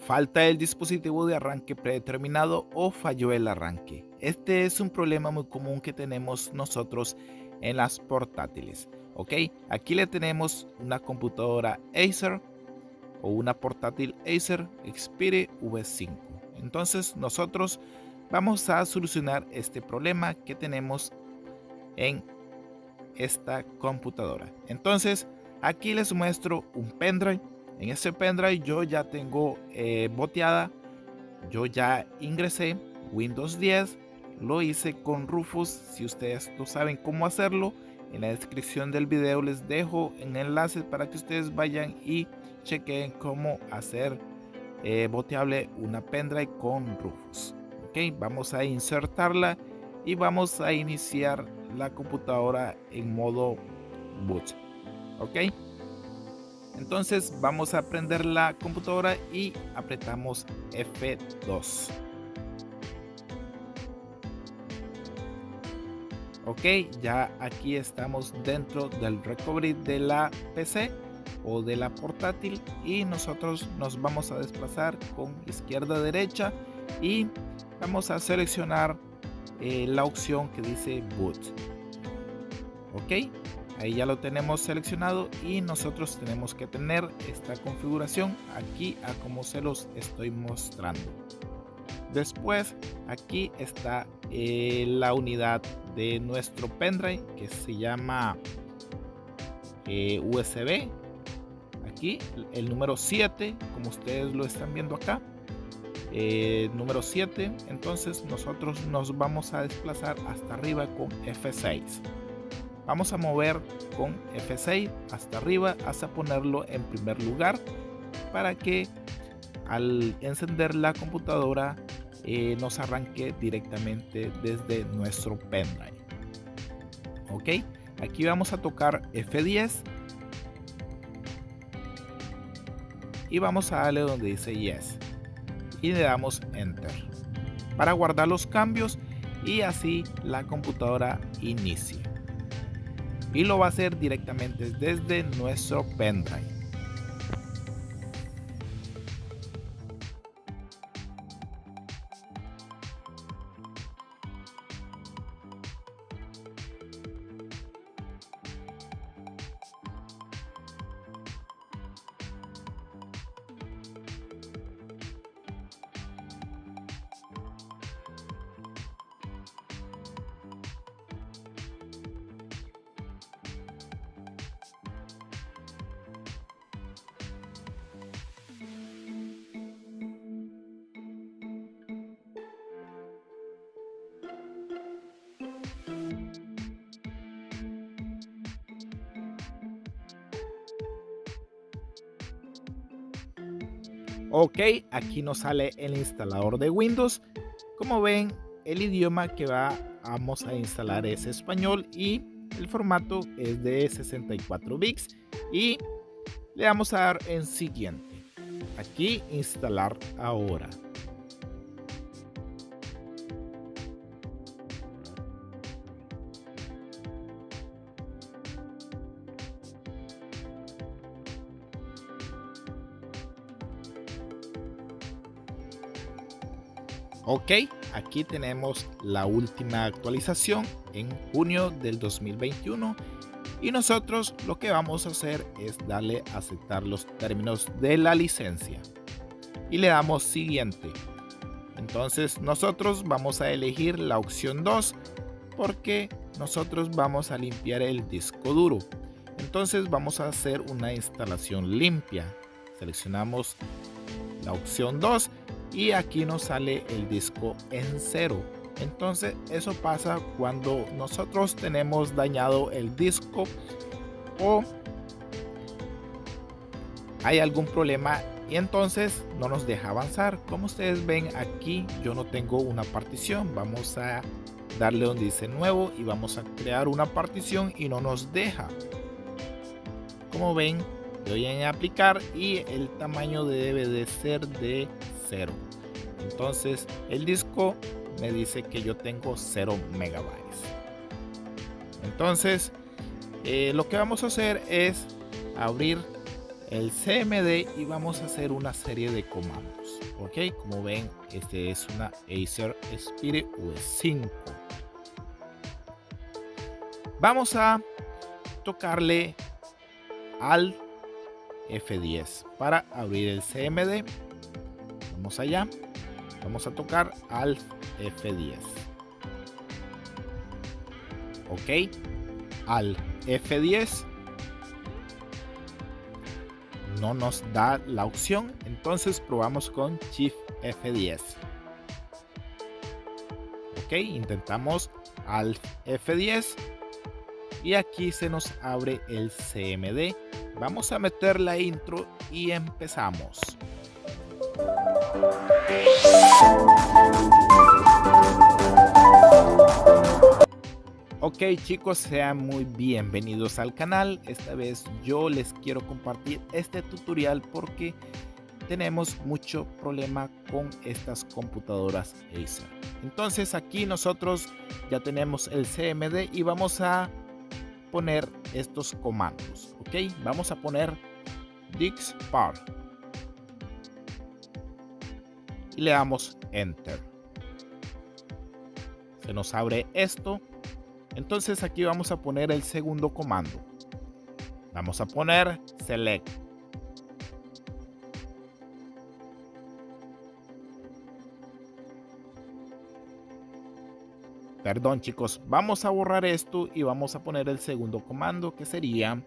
falta el dispositivo de arranque predeterminado o falló el arranque. Este es un problema muy común que tenemos nosotros en las portátiles. Ok, aquí le tenemos una computadora Acer o una portátil Acer Xperia V5. Entonces nosotros vamos a solucionar este problema que tenemos en esta computadora. Entonces aquí les muestro un pendrive. En ese pendrive yo ya tengo boteada, yo ya ingresé Windows 10, lo hice con Rufus. Si ustedes no saben cómo hacerlo, en la descripción del video les dejo un enlace para que ustedes vayan y chequen cómo hacer boteable una pendrive con Rufus. Ok, vamos a insertarla y vamos a iniciar la computadora en modo boot. Ok, entonces vamos a prender la computadora y apretamos F2. Ok, ya aquí estamos dentro del recovery de la PC o de la portátil y nosotros nos vamos a desplazar con izquierda a derecha y vamos a seleccionar la opción que dice boot. Ok, ahí ya lo tenemos seleccionado y nosotros tenemos que tener esta configuración aquí a como se los estoy mostrando. Después aquí está la unidad de nuestro pendrive que se llama USB. Aquí el número 7, como ustedes lo están viendo acá, número 7. Entonces nosotros nos vamos a desplazar hasta arriba con F6. Vamos a mover con F6 hasta arriba hasta ponerlo en primer lugar para que al encender la computadora nos arranque directamente desde nuestro pendrive. Ok, aquí vamos a tocar F10 y vamos a darle donde dice Yes y le damos Enter para guardar los cambios y así la computadora inicie, y lo va a hacer directamente desde nuestro pendrive. Ok, aquí nos sale el instalador de Windows. Como ven, el idioma que vamos a instalar es español y el formato es de 64 bits y le vamos a dar en siguiente. Aquí instalar ahora. Ok, aquí tenemos la última actualización en junio del 2021 y nosotros lo que vamos a hacer es darle a aceptar los términos de la licencia y le damos siguiente. Entonces nosotros vamos a elegir la opción 2 porque nosotros vamos a limpiar el disco duro. Entonces vamos a hacer una instalación limpia. Seleccionamos la opción 2 y aquí nos sale el disco en cero. Entonces eso pasa cuando nosotros tenemos dañado el disco o hay algún problema y entonces no nos deja avanzar. Como ustedes ven aquí yo no tengo una partición. Vamos a darle donde dice nuevo y vamos a crear una partición y no nos deja. Como ven, le doy en aplicar y el tamaño debe de ser de 0. Entonces el disco me dice que yo tengo 0 megabytes. Entonces lo que vamos a hacer es abrir el CMD y vamos a hacer una serie de comandos. Ok, como ven, este es una Acer Spirit V5. Vamos a tocarle al F10 para abrir el CMD. Vamos allá, vamos a tocar al F10. Ok, al F10 no nos da la opción, entonces probamos con Shift F10. Ok, intentamos Alt F10 y aquí se nos abre el CMD. Vamos a meter la intro y empezamos. Ok chicos, sean muy bienvenidos al canal. Esta vez yo les quiero compartir este tutorial porque tenemos mucho problema con estas computadoras Acer. Entonces aquí nosotros ya tenemos el CMD y vamos a poner estos comandos. Ok, vamos a poner DixPar y le damos Enter. Se nos abre esto. Entonces aquí vamos a poner el segundo comando. Vamos a poner select. Perdón chicos, vamos a borrar esto y vamos a poner el segundo comando que sería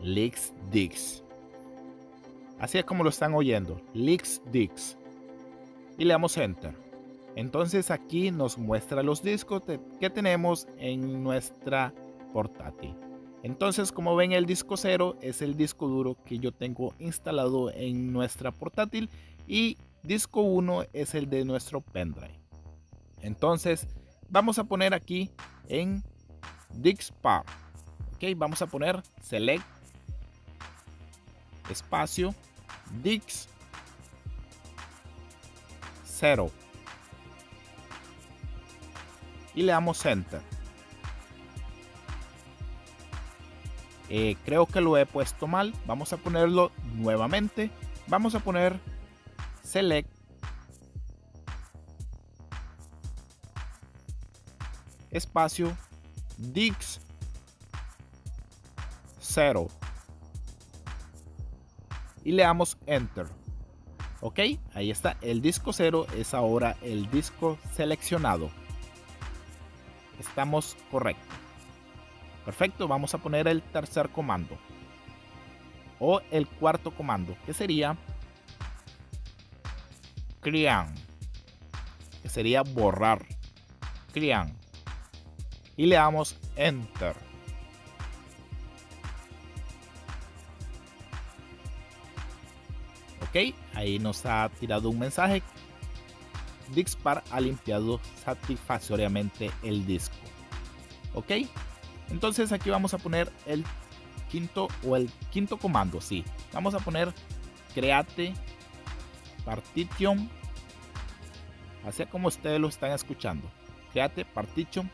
lixdix. Así es como lo están oyendo, lixdix. Y le damos Enter. Entonces aquí nos muestra los discos que tenemos en nuestra portátil. Entonces como ven, el disco 0 es el disco duro que yo tengo instalado en nuestra portátil y disco 1 es el de nuestro pendrive. Entonces vamos a poner aquí en DixPar. Ok, vamos a poner select espacio Dix 0 y le damos Enter. Creo que lo he puesto mal. Vamos a ponerlo nuevamente. Vamos a poner select espacio Dix 0 y le damos Enter. Ok, ahí está. El disco 0 es ahora el disco seleccionado. Estamos correctos. Perfecto, vamos a poner el tercer comando o el cuarto comando, que sería clean, que sería borrar, clean, y le damos Enter. Ok, ahí nos ha tirado un mensaje. DixPar ha limpiado satisfactoriamente el disco. Ok, entonces aquí vamos a poner el quinto comando. Sí, vamos a poner create partition, así como ustedes lo están escuchando, create partition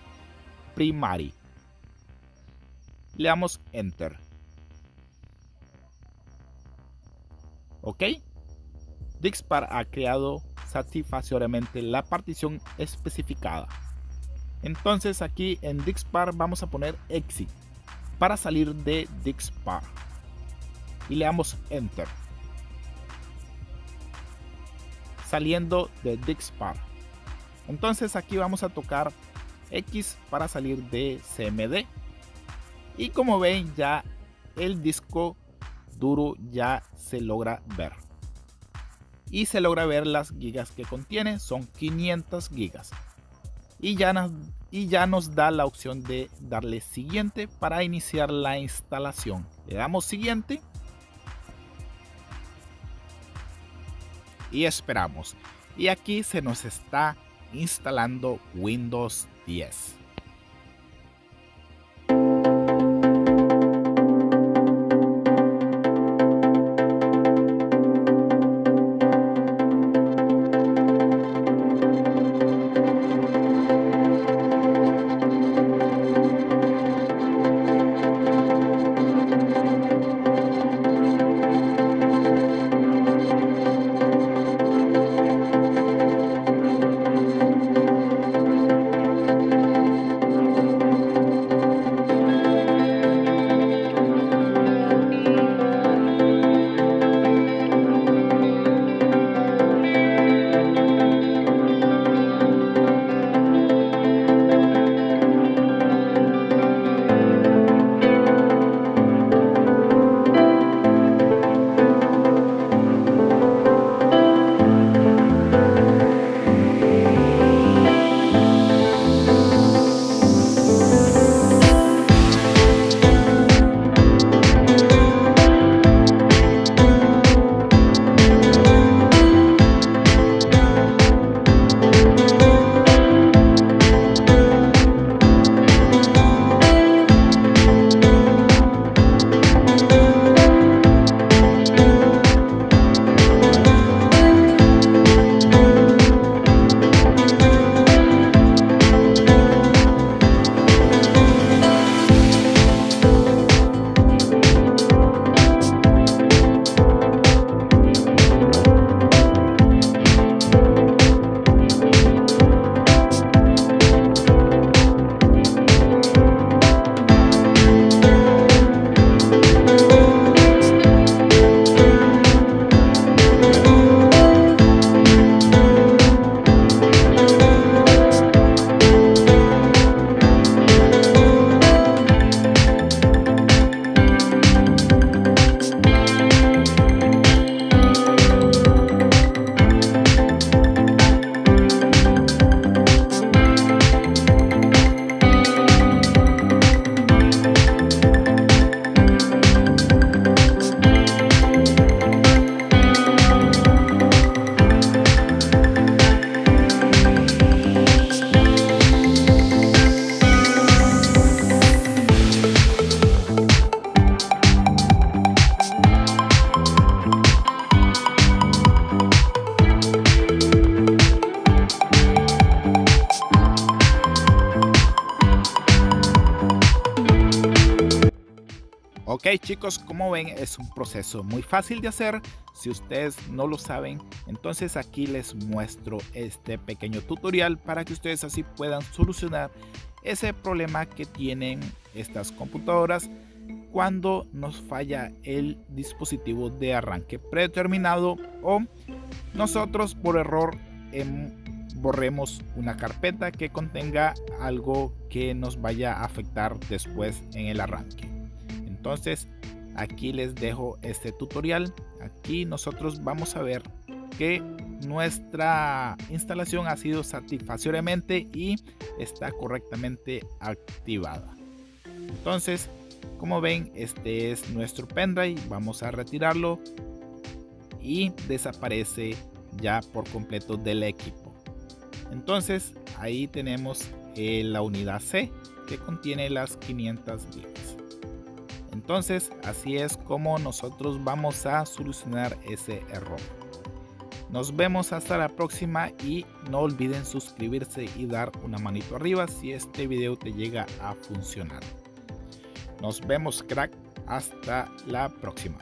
primary. Le damos Enter. Ok, DixPar ha creado satisfactoriamente la partición especificada. Entonces aquí en DixPar vamos a poner exit para salir de DixPar y le damos Enter. Saliendo de DixPar. Entonces aquí vamos a tocar X para salir de CMD y como ven, ya el disco duro ya se logra ver. Y se logra ver las gigas que contiene, son 500 gigas. Y ya nos da la opción de darle siguiente para iniciar la instalación. Le damos siguiente y esperamos. Y aquí se nos está instalando Windows 10. Ok chicos, como ven es un proceso muy fácil de hacer. Si ustedes no lo saben, entonces aquí les muestro este pequeño tutorial para que ustedes así puedan solucionar ese problema que tienen estas computadoras cuando nos falla el dispositivo de arranque predeterminado o nosotros por error borremos una carpeta que contenga algo que nos vaya a afectar después en el arranque. Entonces aquí les dejo este tutorial. Aquí nosotros vamos a ver que nuestra instalación ha sido satisfactoriamente y está correctamente activada. Entonces, como ven, este es nuestro pendrive. Vamos a retirarlo y desaparece ya por completo del equipo. Entonces ahí tenemos la unidad C que contiene las 500 gigas. Entonces así es como nosotros vamos a solucionar ese error. Nos vemos hasta la próxima y no olviden suscribirse y dar una manito arriba si este video te llega a funcionar. Nos vemos crack, hasta la próxima.